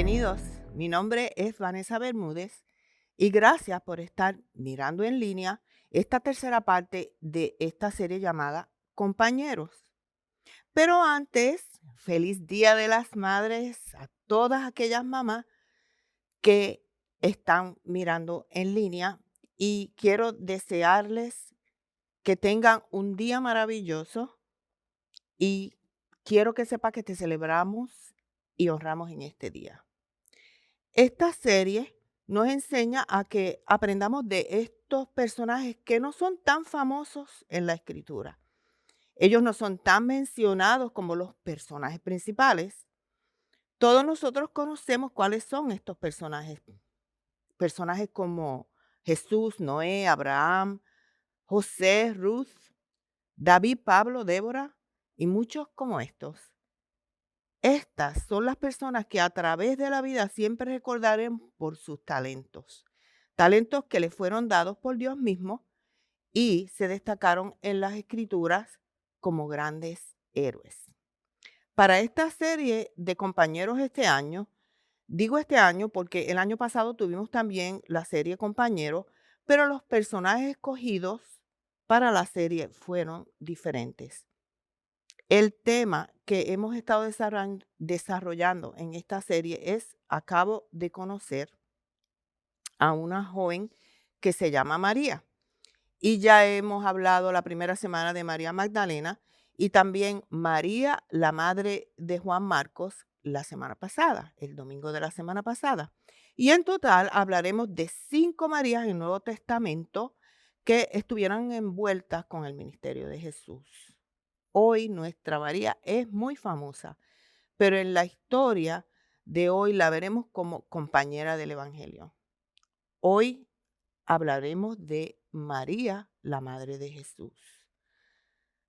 Bienvenidos. Mi nombre es Vanessa Bermúdez y gracias por estar mirando en línea esta tercera parte de esta serie llamada Compañeros. Pero antes, feliz Día de las Madres a todas aquellas mamás que están mirando en línea y quiero desearles que tengan un día maravilloso y quiero que sepa que te celebramos y honramos en este día. Esta serie nos enseña a que aprendamos de estos personajes que no son tan famosos en la escritura. Ellos no son tan mencionados como los personajes principales. Todos nosotros conocemos cuáles son estos personajes. Personajes como Jesús, Noé, Abraham, José, Ruth, David, Pablo, Débora y muchos como estos. Estas son las personas que a través de la vida siempre recordaremos por sus talentos. Talentos que les fueron dados por Dios mismo y se destacaron en las escrituras como grandes héroes. Para esta serie de compañeros este año, digo este año porque el año pasado tuvimos también la serie Compañeros, pero los personajes escogidos para la serie fueron diferentes. El tema que hemos estado desarrollando en esta serie es, acabo de conocer a una joven que se llama María. Y ya hemos hablado la primera semana de María Magdalena y también María, la madre de Juan Marcos, la semana pasada, el domingo de la semana pasada. Y en total hablaremos de 5 Marías en el Nuevo Testamento que estuvieron envueltas con el ministerio de Jesús. Hoy nuestra María es muy famosa, pero en la historia de hoy la veremos como compañera del Evangelio. Hoy hablaremos de María, la madre de Jesús.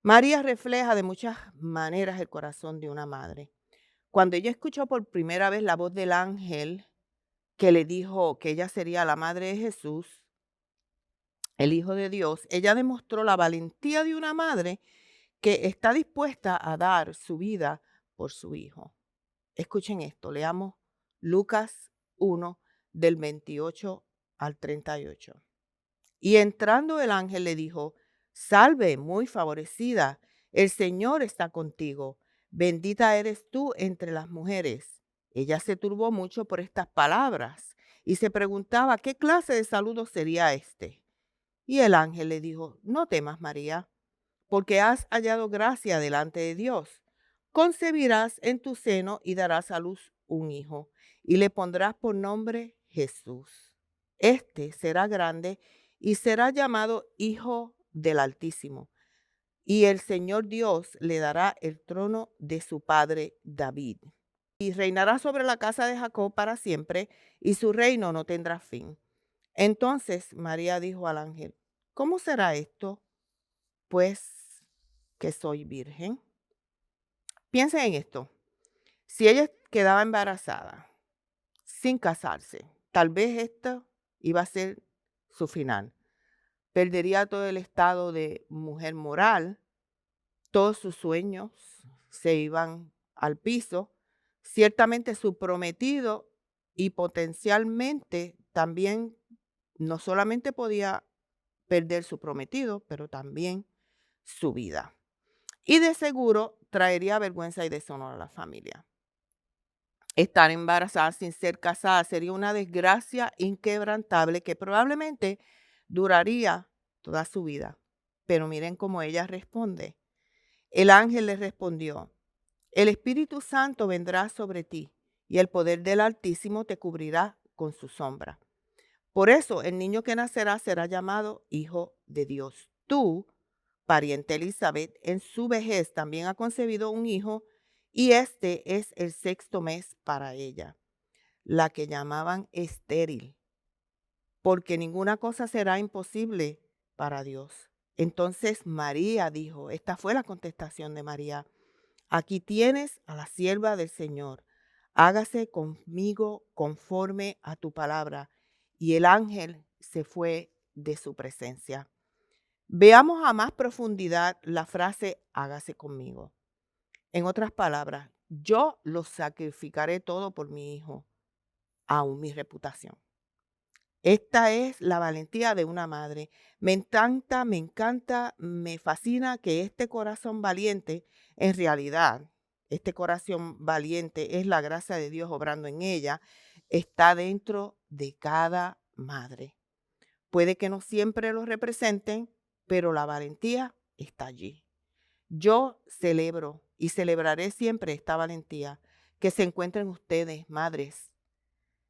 María refleja de muchas maneras el corazón de una madre. Cuando ella escuchó por primera vez la voz del ángel que le dijo que ella sería la madre de Jesús, el Hijo de Dios, ella demostró la valentía de una madre que está dispuesta a dar su vida por su hijo. Escuchen esto, leamos Lucas 1 del 28 al 38. Y entrando el ángel le dijo, salve, muy favorecida, el Señor está contigo, bendita eres tú entre las mujeres. Ella se turbó mucho por estas palabras y se preguntaba qué clase de saludo sería este. Y el ángel le dijo, no temas, María, porque has hallado gracia delante de Dios. Concebirás en tu seno y darás a luz un hijo, y le pondrás por nombre Jesús. Este será grande y será llamado Hijo del Altísimo. Y el Señor Dios le dará el trono de su padre David. Y reinará sobre la casa de Jacob para siempre, y su reino no tendrá fin. Entonces María dijo al ángel, ¿cómo será esto? Pues que soy virgen. Piensen en esto. Si ella quedaba embarazada sin casarse, tal vez esto iba a ser su final. Perdería todo el estado de mujer moral, todos sus sueños se iban al piso. Ciertamente su prometido y potencialmente también no solamente podía perder su prometido, pero también su vida. Y de seguro traería vergüenza y deshonor a la familia. Estar embarazada sin ser casada sería una desgracia inquebrantable que probablemente duraría toda su vida. Pero miren cómo ella responde. El ángel le respondió, el Espíritu Santo vendrá sobre ti y el poder del Altísimo te cubrirá con su sombra. Por eso el niño que nacerá será llamado Hijo de Dios. Tú, pariente Elizabeth, en su vejez también ha concebido un hijo y este es el 6º mes para ella, la que llamaban estéril, porque ninguna cosa será imposible para Dios. Entonces María dijo, esta fue la contestación de María, aquí tienes a la sierva del Señor, hágase conmigo conforme a tu palabra. Y el ángel se fue de su presencia. Veamos a más profundidad la frase hágase conmigo. En otras palabras, yo lo sacrificaré todo por mi hijo. aún mi reputación. Esta es la valentía de una madre. Me encanta, me fascina que este corazón valiente, en realidad, este corazón valiente es la gracia de Dios obrando en ella, está dentro de cada madre. Puede que no siempre lo representen, pero la valentía está allí. Yo celebro y celebraré siempre esta valentía. Que se encuentren ustedes, madres,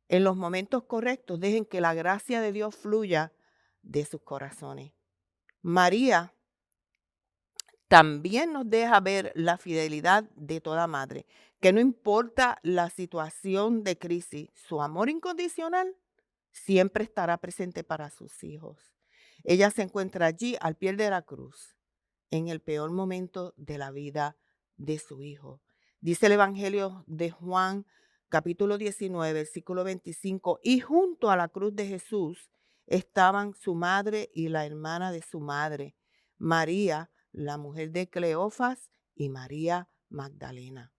en los momentos correctos. Dejen que la gracia de Dios fluya de sus corazones. María también nos deja ver la fidelidad de toda madre, que no importa la situación de crisis, su amor incondicional siempre estará presente para sus hijos. Ella se encuentra allí al pie de la cruz, en el peor momento de la vida de su hijo. Dice el Evangelio de Juan, capítulo 19, versículo 25, y junto a la cruz de Jesús estaban su madre y la hermana de su madre, María, la mujer de Cleofas, y María Magdalena.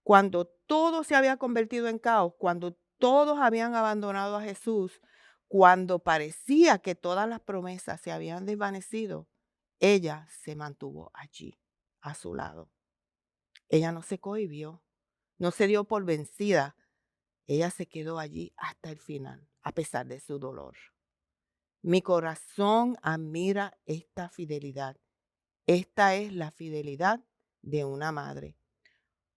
Cuando todo se había convertido en caos, cuando todos habían abandonado a Jesús, cuando parecía que todas las promesas se habían desvanecido, ella se mantuvo allí, a su lado. Ella no se cohibió, no se dio por vencida. Ella se quedó allí hasta el final, a pesar de su dolor. Mi corazón admira esta fidelidad. Esta es la fidelidad de una madre.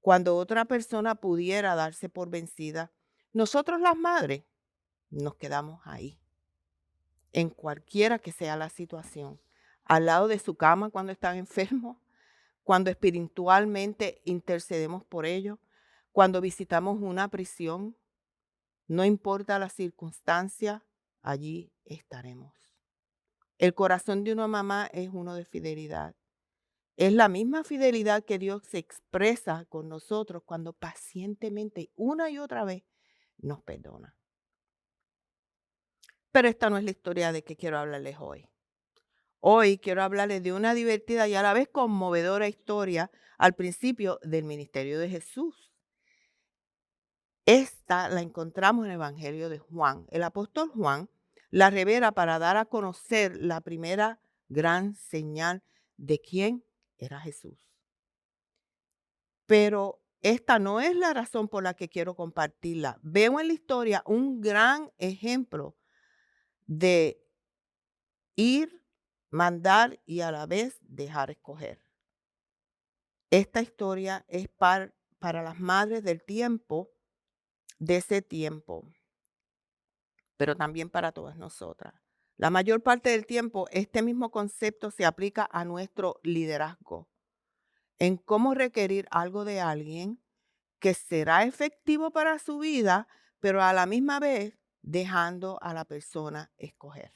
Cuando otra persona pudiera darse por vencida, nosotros las madres nos quedamos ahí, en cualquiera que sea la situación, al lado de su cama cuando están enfermos, cuando espiritualmente intercedemos por ellos, cuando visitamos una prisión, no importa la circunstancia, allí estaremos. El corazón de una mamá es uno de fidelidad. Es la misma fidelidad que Dios se expresa con nosotros cuando pacientemente una y otra vez nos perdona. Pero esta no es la historia de que quiero hablarles hoy. Hoy quiero hablarles de una divertida y a la vez conmovedora historia al principio del ministerio de Jesús. Esta la encontramos en el Evangelio de Juan. El apóstol Juan la revela para dar a conocer la primera gran señal de quién era Jesús. Pero esta no es la razón por la que quiero compartirla. Veo en la historia un gran ejemplo de ir, mandar y a la vez dejar escoger. Esta historia es para las madres del tiempo, de ese tiempo, pero también para todas nosotras. La mayor parte del tiempo, este mismo concepto se aplica a nuestro liderazgo, en cómo requerir algo de alguien que será efectivo para su vida, pero a la misma vez dejando a la persona escoger.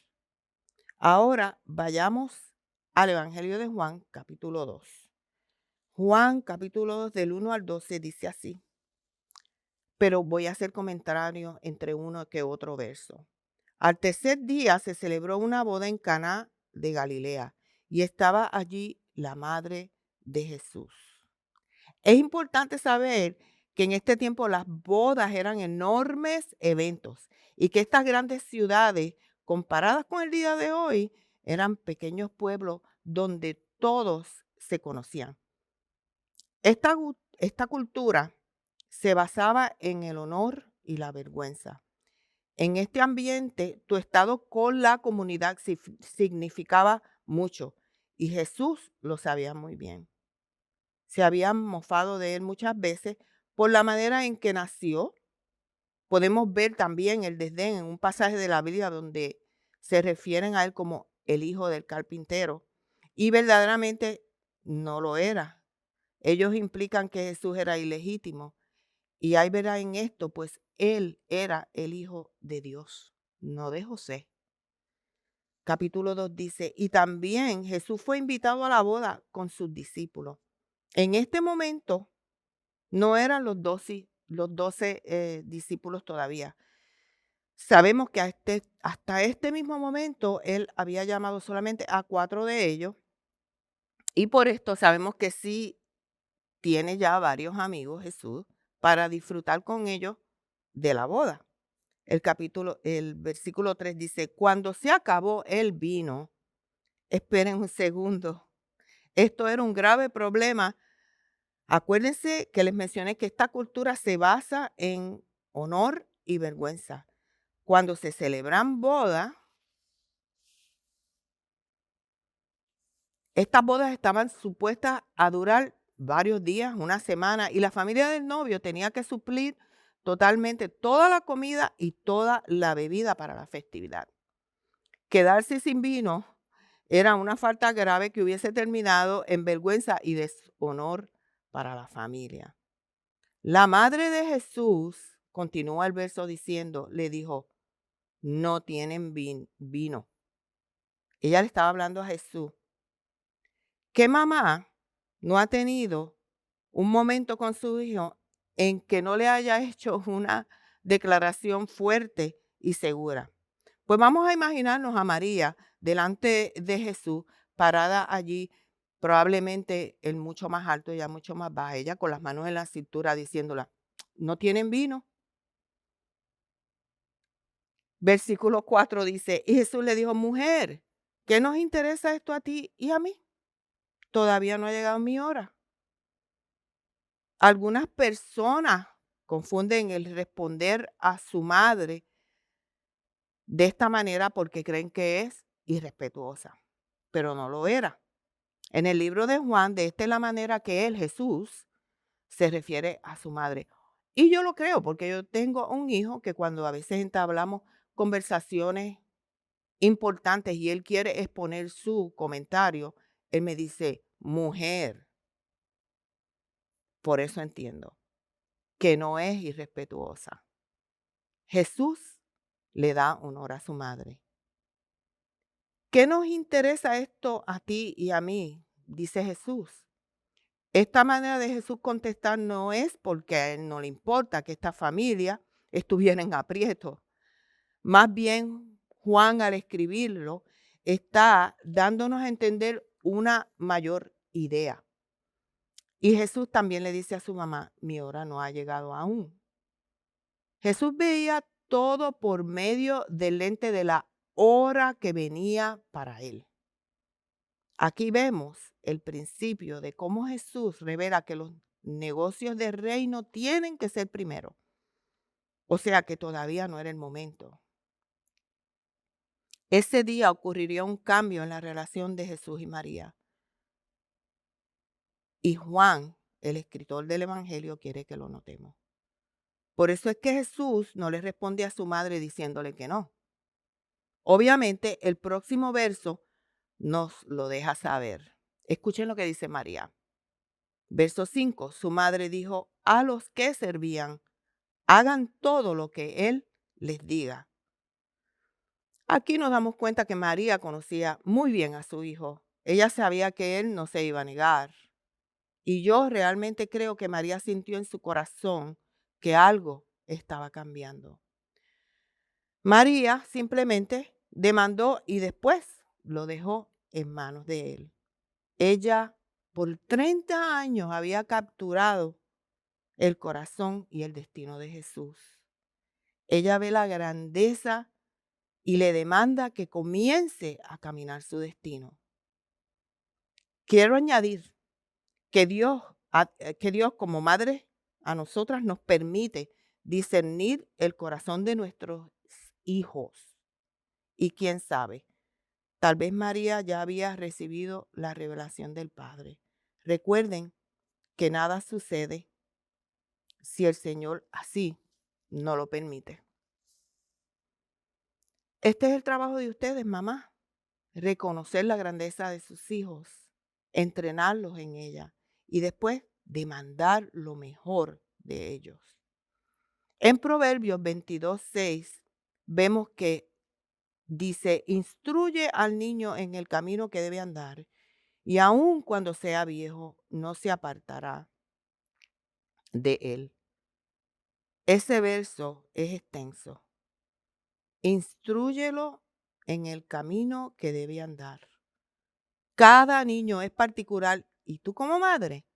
Ahora vayamos al Evangelio de Juan, capítulo 2. Juan, capítulo 2, del 1 al 12, dice así. Pero voy a hacer comentarios entre uno que otro verso. Al tercer día se celebró una boda en Caná de Galilea y estaba allí la madre de Jesús. Es importante saber que en este tiempo las bodas eran enormes eventos y que estas grandes ciudades, comparadas con el día de hoy, eran pequeños pueblos donde todos se conocían. Esta cultura se basaba en el honor y la vergüenza. En este ambiente, tu estado con la comunidad significaba mucho y Jesús lo sabía muy bien. Se habían mofado de él muchas veces por la manera en que nació. Podemos ver también el desdén en un pasaje de la Biblia donde se refieren a él como el hijo del carpintero y verdaderamente no lo era. Ellos implican que Jesús era ilegítimo y hay verdad en esto, pues él era el hijo de Dios, no de José. Capítulo 2 dice, y también Jesús fue invitado a la boda con sus discípulos. En este momento no eran los 12 discípulos todavía. Sabemos que hasta este mismo momento él había llamado solamente a 4 de ellos y por esto sabemos que sí tiene ya varios amigos Jesús para disfrutar con ellos de la boda. el versículo 3 dice, cuando se acabó el vino, esperen un segundo, esto era un grave problema. Acuérdense que les mencioné que esta cultura se basa en honor y vergüenza. Cuando se celebran bodas, estas bodas estaban supuestas a durar varios días, una semana, y la familia del novio tenía que suplir totalmente toda la comida y toda la bebida para la festividad. Quedarse sin vino era una falta grave que hubiese terminado en vergüenza y deshonor para la familia. La madre de Jesús, continúa el verso diciendo, le dijo, no tienen vino. Ella le estaba hablando a Jesús. ¿Qué mamá no ha tenido un momento con su hijo en que no le haya hecho una declaración fuerte y segura? Pues vamos a imaginarnos a María delante de Jesús, parada allí, probablemente él mucho más alto, ella mucho más baja, ella con las manos en la cintura diciéndola, ¿no tienen vino? Versículo 4 dice, y Jesús le dijo, mujer, ¿qué nos interesa esto a ti y a mí? Todavía no ha llegado mi hora. Algunas personas confunden el responder a su madre de esta manera porque creen que es irrespetuosa, pero no lo era. En el libro de Juan, de esta es la manera que él, Jesús, se refiere a su madre. Y yo lo creo porque yo tengo un hijo que cuando a veces entablamos conversaciones importantes y él quiere exponer su comentario, él me dice, mujer, por eso entiendo que no es irrespetuosa. Jesús le da honor a su madre. ¿Qué nos interesa esto a ti y a mí? Dice Jesús. Esta manera de Jesús contestar no es porque a él no le importa que esta familia estuviera en aprieto. Más bien, Juan al escribirlo está dándonos a entender una mayor idea. Y Jesús también le dice a su mamá, mi hora no ha llegado aún. Jesús veía todo por medio del lente de la hora que venía para él. Aquí vemos el principio de cómo Jesús revela que los negocios del reino tienen que ser primero. O sea que todavía no era el momento. Ese día ocurriría un cambio en la relación de Jesús y María. Y Juan, el escritor del Evangelio, quiere que lo notemos. Por eso es que Jesús no le responde a su madre diciéndole que no. Obviamente, el próximo verso nos lo deja saber. Escuchen lo que dice María. Verso 5. Su madre dijo a los que servían, hagan todo lo que él les diga. Aquí nos damos cuenta que María conocía muy bien a su hijo. Ella sabía que él no se iba a negar. Y yo realmente creo que María sintió en su corazón que algo estaba cambiando. María simplemente demandó y después lo dejó en manos de él. Ella por 30 años había capturado el corazón y el destino de Jesús. Ella ve la grandeza y le demanda que comience a caminar su destino. Quiero añadir que Dios como madre a nosotras nos permite discernir el corazón de nuestros hijos. Y quién sabe, tal vez María ya había recibido la revelación del Padre. Recuerden que nada sucede si el Señor así no lo permite. Este es el trabajo de ustedes, mamá. Reconocer la grandeza de sus hijos, entrenarlos en ella y después demandar lo mejor de ellos. En Proverbios 22:6 vemos que dice, instruye al niño en el camino que debe andar y aun cuando sea viejo no se apartará de él. Ese verso es extenso. Instrúyelo en el camino que debe andar. Cada niño es particular y tú como madre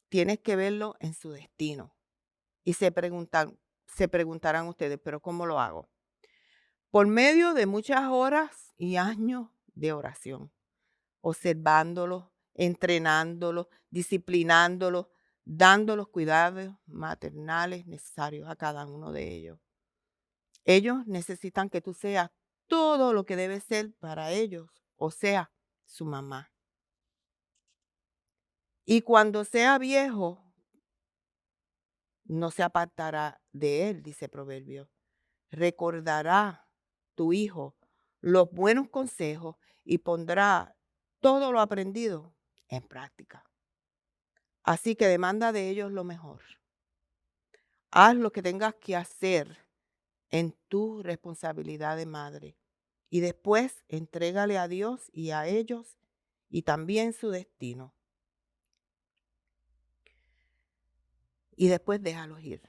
tienes que verlo en su destino. Y se preguntan, se preguntarán ustedes, ¿pero cómo lo hago? Por medio de muchas horas y años de oración, observándolo, entrenándolo, disciplinándolo, dando los cuidados maternales necesarios a cada uno de ellos. Ellos necesitan que tú seas todo lo que debes ser para ellos, o sea, su mamá. Y cuando sea viejo, no se apartará de él, dice Proverbio. Recordará tu hijo los buenos consejos y pondrá todo lo aprendido en práctica. Así que demanda de ellos lo mejor. Haz lo que tengas que hacer en tu responsabilidad de madre y después entrégale a Dios y a ellos y también su destino. Y después déjalos ir.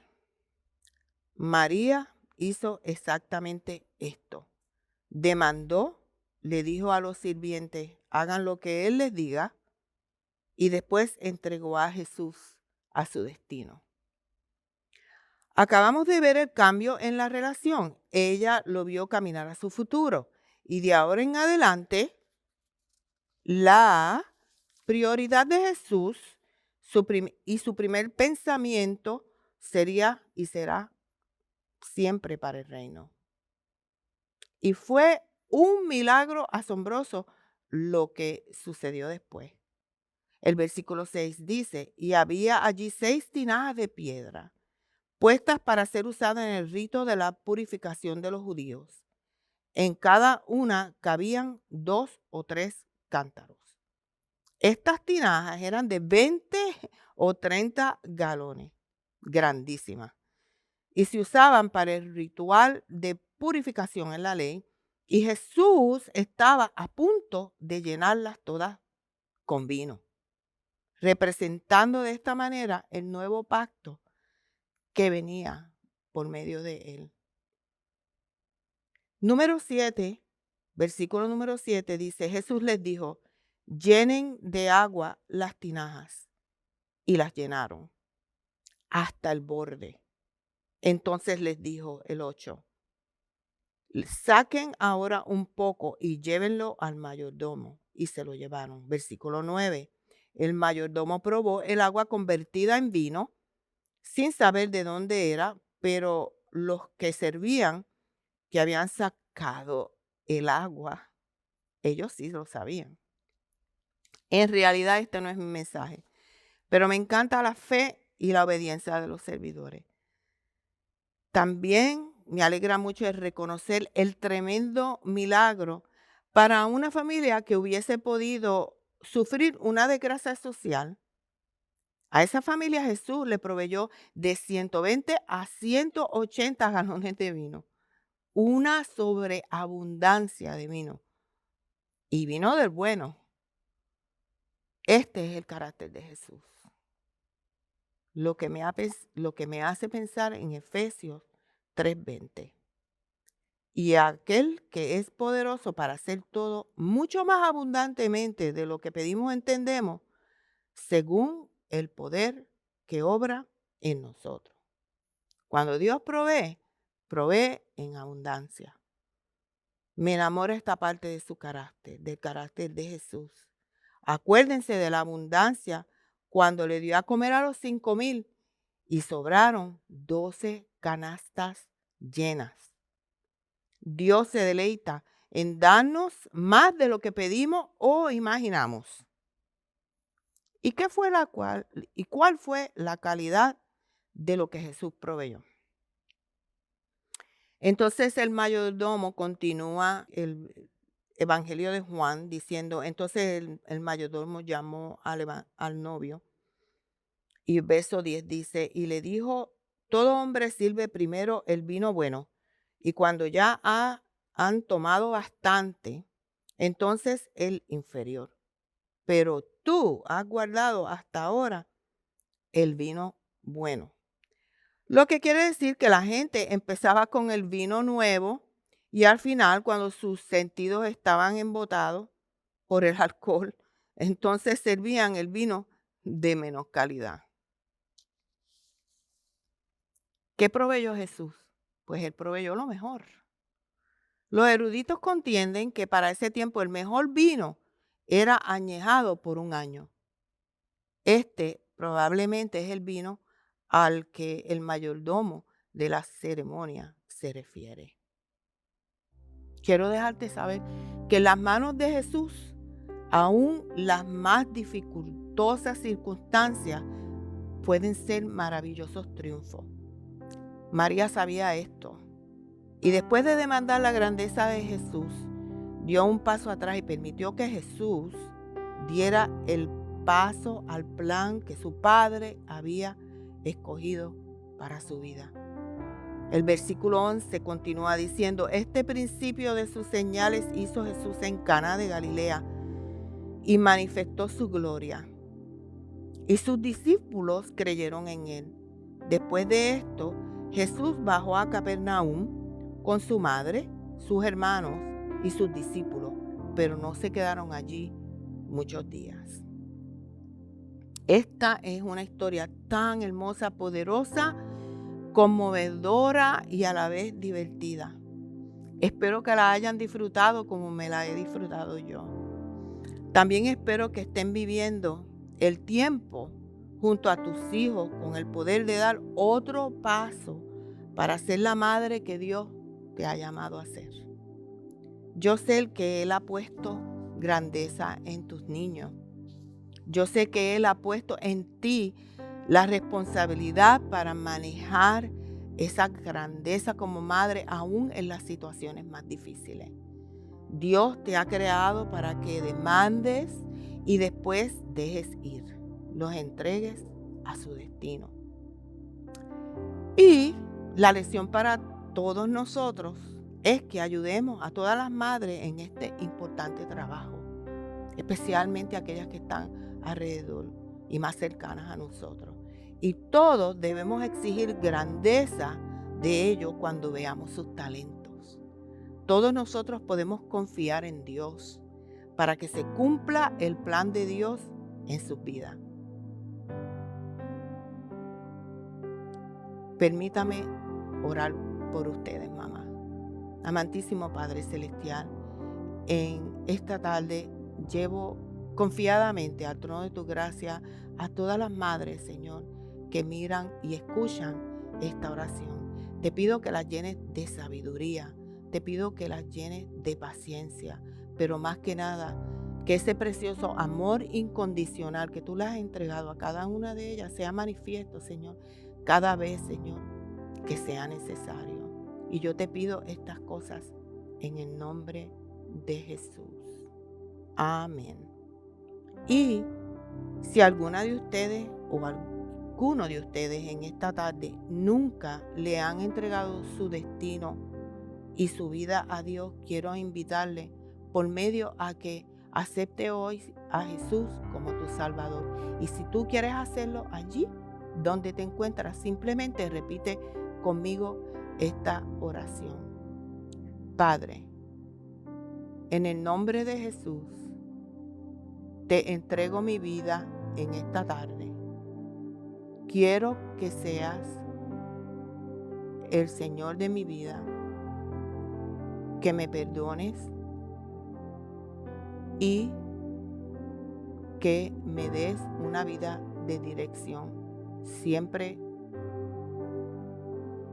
María hizo exactamente esto. Demandó, le dijo a los sirvientes, hagan lo que él les diga, y después entregó a Jesús a su destino. Acabamos de ver el cambio en la relación. Ella lo vio caminar a su futuro. Y de ahora en adelante, la prioridad de Jesús y su primer pensamiento sería y será siempre para el reino. Y fue un milagro asombroso lo que sucedió después. El versículo 6 dice, y había allí 6 tinajas de piedra, puestas para ser usadas en el rito de la purificación de los judíos. En cada una cabían 2 o 3 cántaros. Estas tinajas eran de 20 o 30 galones, grandísimas, y se usaban para el ritual de purificación en la ley, y Jesús estaba a punto de llenarlas todas con vino, representando de esta manera el nuevo pacto que venía por medio de él. Número 7, versículo número 7 dice, Jesús les dijo, llenen de agua las tinajas, y las llenaron hasta el borde. Entonces les dijo el 8, saquen ahora un poco y llévenlo al mayordomo. Y se lo llevaron. Versículo 9. El mayordomo probó el agua convertida en vino sin saber de dónde era, pero los que servían, que habían sacado el agua, ellos sí lo sabían. En realidad este no es mi mensaje, pero me encanta la fe y la obediencia de los servidores. También me alegra mucho el reconocer el tremendo milagro para una familia que hubiese podido sufrir una desgracia social. A esa familia Jesús le proveyó de 120 a 180 galones de vino, una sobreabundancia de vino, y vino del bueno. Este es el carácter de Jesús. Lo que me hace pensar en Efesios 3:20. Y aquel que es poderoso para hacer todo mucho más abundantemente de lo que pedimos o entendemos, según el poder que obra en nosotros. Cuando Dios provee en abundancia. Me enamora esta parte de su carácter, del carácter de Jesús. Acuérdense de la abundancia cuando le dio a comer a los 5,000 y sobraron 12 canastas llenas. Dios se deleita en darnos más de lo que pedimos o imaginamos. ¿Y cuál fue la calidad de lo que Jesús proveyó? Entonces el mayordomo continúa el Evangelio de Juan diciendo, entonces el mayordomo llamó al novio y verso 10 dice, y le dijo, todo hombre sirve primero el vino bueno y cuando ya han tomado bastante, entonces el inferior. Pero tú has guardado hasta ahora el vino bueno. Lo que quiere decir que la gente empezaba con el vino nuevo y al final, cuando sus sentidos estaban embotados por el alcohol, entonces servían el vino de menos calidad. ¿Qué proveyó Jesús? Pues Él proveyó lo mejor. Los eruditos contienden que para ese tiempo el mejor vino era añejado por 1 año. Este probablemente es el vino al que el mayordomo de la ceremonia se refiere. Quiero dejarte saber que en las manos de Jesús, aún las más dificultosas circunstancias pueden ser maravillosos triunfos. María sabía esto y después de demandar la grandeza de Jesús, dio un paso atrás y permitió que Jesús diera el paso al plan que su Padre había escogido para su vida. El versículo 11 continúa diciendo: este principio de sus señales hizo Jesús en Caná de Galilea y manifestó su gloria. Y sus discípulos creyeron en él. Después de esto, Jesús bajó a Capernaum con su madre, sus hermanos y sus discípulos, pero no se quedaron allí muchos días. Esta es una historia tan hermosa, poderosa, conmovedora y a la vez divertida. Espero que la hayan disfrutado como me la he disfrutado yo. También espero que estén viviendo el tiempo junto a tus hijos con el poder de dar otro paso para ser la madre que Dios te ha llamado a ser. Yo sé que Él ha puesto grandeza en tus niños. Yo sé que Él ha puesto en ti la responsabilidad para manejar esa grandeza como madre aún en las situaciones más difíciles. Dios te ha creado para que demandes y después dejes ir, los entregues a su destino. Y la lección para todos nosotros es que ayudemos a todas las madres en este importante trabajo, especialmente aquellas que están alrededor y más cercanas a nosotros. Y todos debemos exigir grandeza de ellos cuando veamos sus talentos. Todos nosotros podemos confiar en Dios para que se cumpla el plan de Dios en sus vidas. Permítame orar por ustedes, mamá. Amantísimo Padre Celestial, en esta tarde llevo confiadamente al trono de tu gracia a todas las madres, Señor, que miran y escuchan esta oración. Te pido que las llenes de sabiduría, te pido que las llenes de paciencia, pero más que nada, que ese precioso amor incondicional que tú le has entregado a cada una de ellas sea manifiesto, Señor, cada vez, Señor, que sea necesario. Y yo te pido estas cosas en el nombre de Jesús. Amén. Y si alguna de ustedes o alguno de ustedes en esta tarde nunca le han entregado su destino y su vida a Dios, quiero invitarle por medio a que acepte hoy a Jesús como tu Salvador. Y si tú quieres hacerlo allí donde te encuentras, simplemente repite conmigo esta oración. Padre, en el nombre de Jesús, te entrego mi vida en esta tarde. Quiero que seas el Señor de mi vida, que me perdones y que me des una vida de dirección, siempre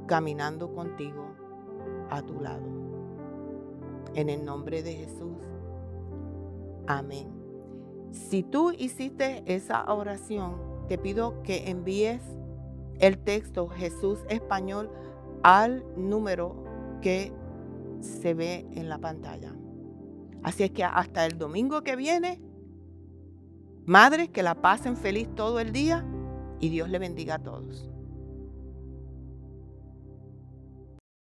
caminando contigo a tu lado. En el nombre de Jesús. Amén. Si tú hiciste esa oración, te pido que envíes el texto Jesús Español al número que se ve en la pantalla. Así es que hasta el domingo que viene, madres, que la pasen feliz todo el día y Dios le bendiga a todos.